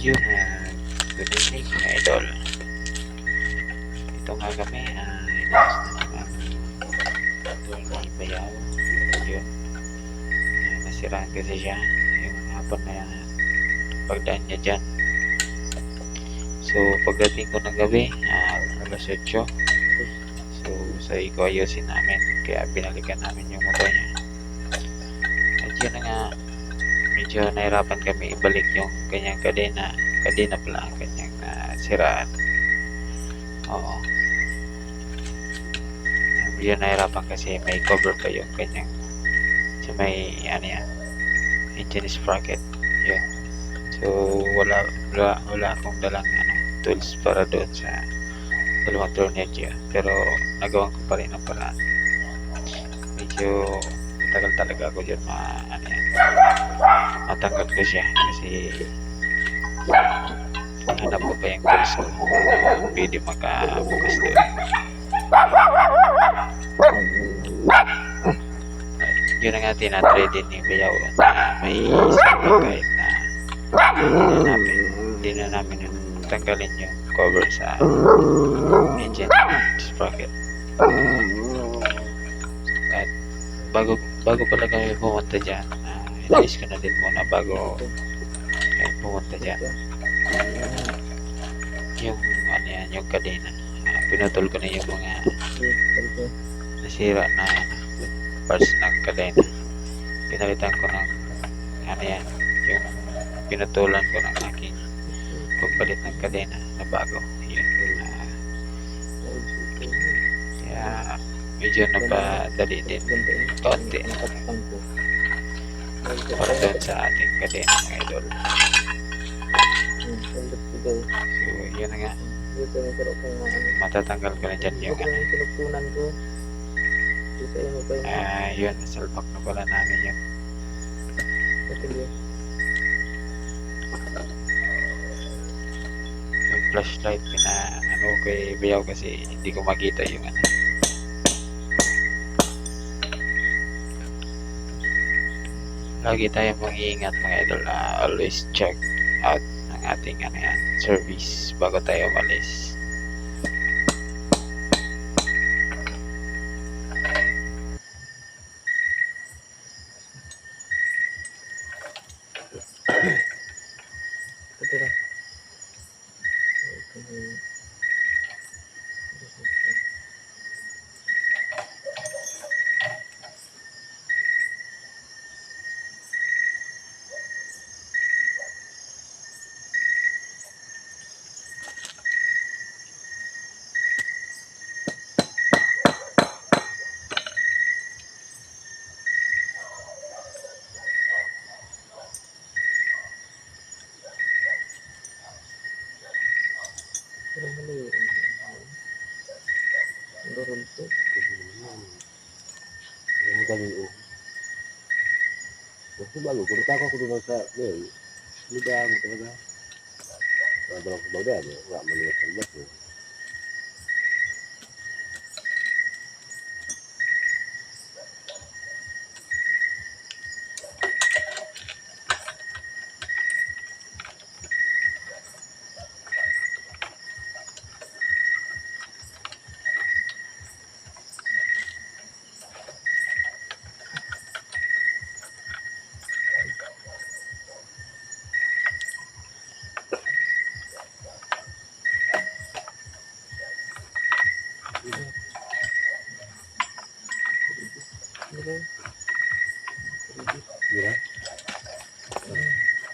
Yun, good evening mga idol. Ito nga kami, inaas na naman attorney Bayaw. Yun, nasiraan kasi siya yung hapon na pagdaan niya dyan. So pagdating ko ng gabi, alas 8. So sabi ko ayusin namin, kaya binalikan namin yung motor niya. At yun na nga, medyo nahirapan kami ibalik yung kanyang kadena pala ang kanyang siraan. Oo, medyo nahirapan kasi may cover pa yung kanyang sa may engine sprocket. Yun. So wala akong dalang tools para doon sa dalawang tornilyo, pero nagawan ko pa rin ang paraan. Medyo matagal talaga ako dyan matanggal ko siya kasi hanap ko pa yung tools ko pwede makabukas doon. Yun na nga tinatry din ni Bayaw na may isang kahit na hindi na namin tanggalin yung cover sa engine sprocket. At bago pala kami pumunta dyan, inayos ko na din muna bago kami pumunta dyan yung yung kadena. Pinutol ko na yung mga nasira na parts ng kadena. Pinalitan ko ng yung pinutulan ko ng aking pagpalit ng kadena na bago. Yun. Kaya medyo napadali din konti para doon sa ating kadena mga idol. So yun na nga, matatanggal ko na dyan yung yun, nasalpak na pala namin yun. Yung flashlight kay Bayaw kasi hindi ko makita yung lagi tayong mag-iingat mga idol, always check out ang ating service bago tayo umalis. Kasi bago, kung ako doon sa Mary, liga mo talaga. Nagdala ko bagay, wala maliit ang bas. Mira.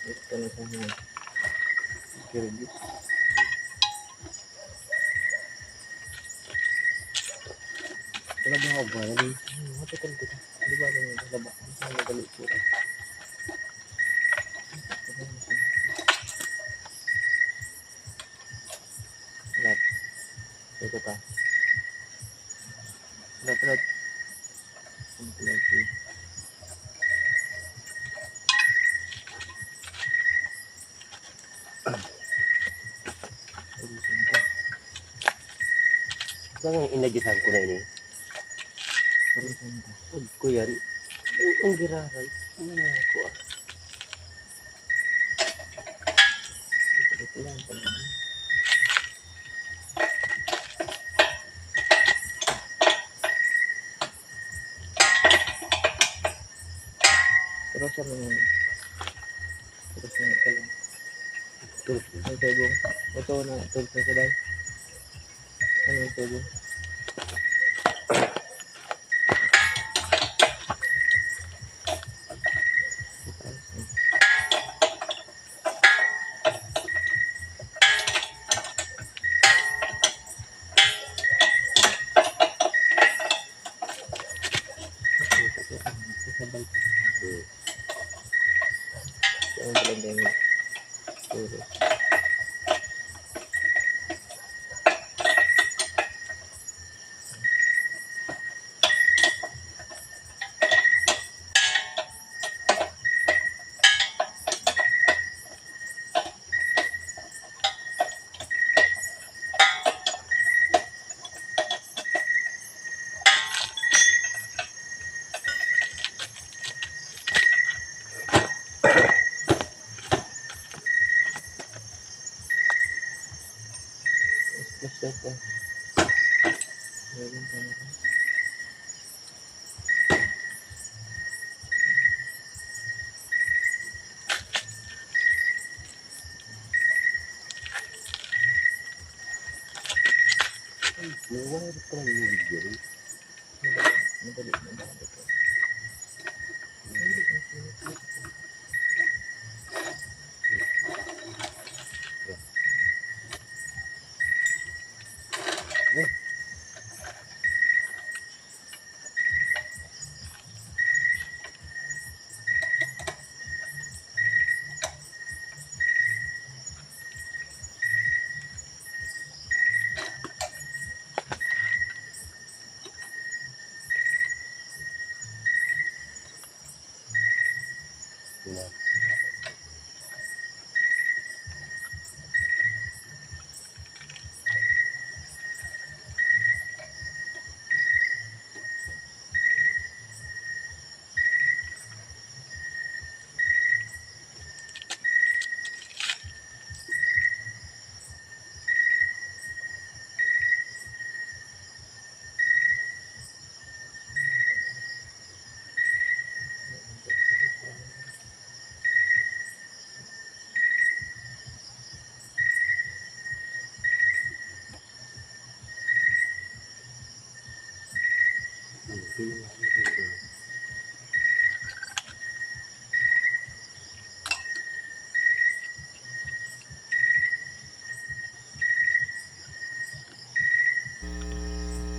Ito na sa mga kirby. Wala ba ako ba? Matagal ko. Di ba lang yung laba? Ang madali ko. Lahat. Ito pa. Lahat. Saan ang inagisan ko na ini? Huwag ko yan. Ang giraray. Ano na ako lang pala. Pero sa mga terus na ito lang. Terus. Ang tubong. Ito na terus na sabay. Ano yung tubong? Sabay. Ang balanda yung tubong. Basta po. Meron pa na. May wala rin pala yung video rin. Madali na ba ito? Wala.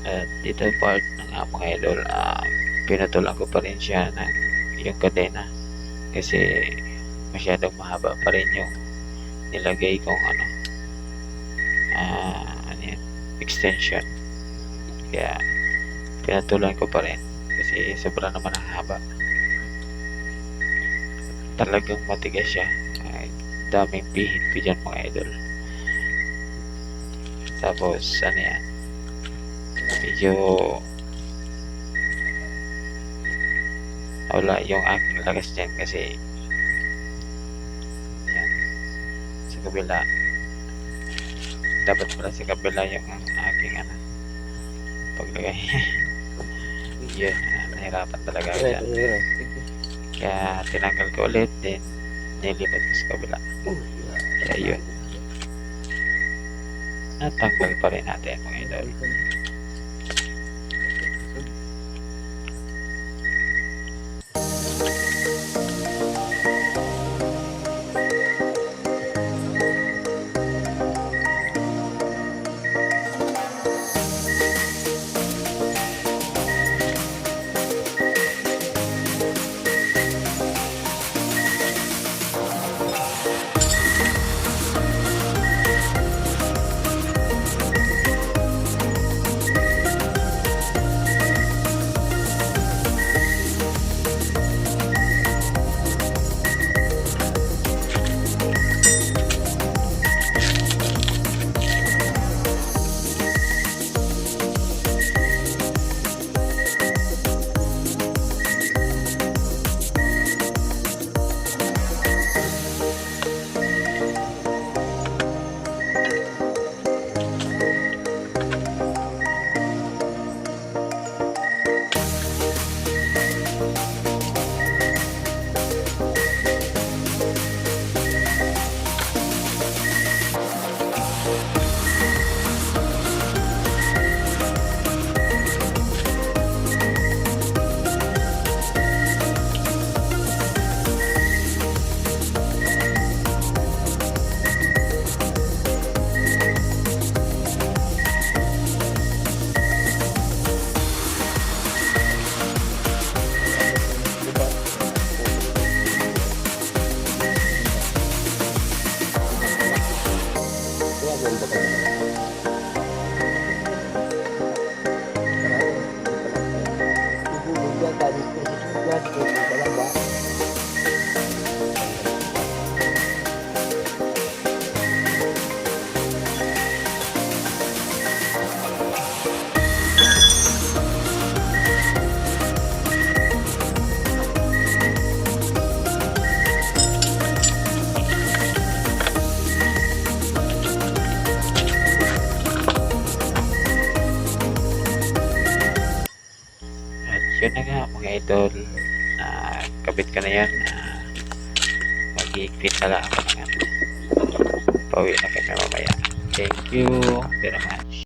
At dito part ng mga idol, pinutulan ko pa rin siya ng yung kadena kasi masyadong mahaba pa rin yung nilagay kong ano yan, extension. Kaya pinatulan ko pa rin kasi sobra naman ang haba. Talagang matigas siya. Daming pihit ko dyan mga idol. Tapos ano yan, medyo wala yung aking lakas dyan kasi yan, sa kabila dapat pala sa kabila yung aking paglagay. Yun, nahirapan talaga ako dyan. Kaya tinanggal ko ulit, then nilipat ko sa kabila. Kaya yun, natanggal pa rin natin mga idol. yun na nga mga idol, kabit ko na yan, mag-i-clean na lang ako ng pauwi na kami mamaya. Thank you very much.